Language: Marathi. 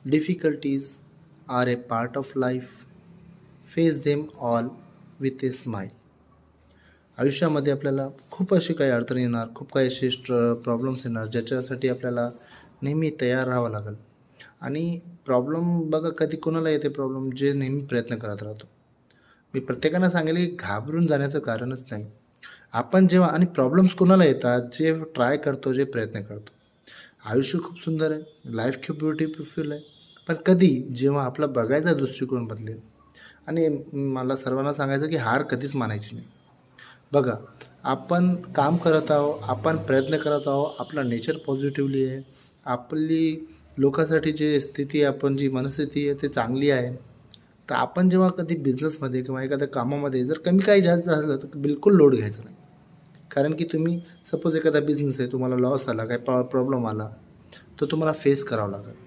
Difficulties are a part of life. Face them all with a smile. आयुष्यामध्ये आपल्याला खूप अशी काही अडचणी येणार, खूप काही असे प्रॉब्लेम्स येणार, ज्याच्यासाठी आपल्याला नेहमी तयार राहावं लागेल. आणि प्रॉब्लेम बघा, कधी कोणाला येते प्रॉब्लेम, जे नेहमी प्रयत्न करत राहतो. मी प्रत्येकानं सांगेल की घाबरून जाण्याचं कारणच नाही. आपण जेव्हा, आणि प्रॉब्लेम्स कोणाला येतात, जे ट्राय करतो, जे प्रयत्न करतो. आयुष्य खूप सुंदर आहे, लाईफ खूप ब्युटिफुल आहे, पण कधी जेव्हा आपला बघायचा दृष्टिकोन बदलेल. आणि मला सर्वांना सांगायचं की हार कधीच मानायची नाही. बघा, आपण काम करत आहो, आपण प्रयत्न करत आहो, आपला नेचर पॉझिटिव्हली आहे, आपली लोकांसाठी जे स्थिती, आपण जी मनस्थिती आहे ते चांगली आहे. तर आपण जेव्हा कधी बिझनेसमध्ये किंवा एखाद्या कामामध्ये जर कमी काही जास्त झालं तर बिलकुल लोड घ्यायचं नाही. कारण की तुम्ही सपोज एखादा बिझनेस आहे, तुम्हाला लॉस आला, काही प्रॉब्लेम आला, तो तुम्हाला फेस करावा लागेल.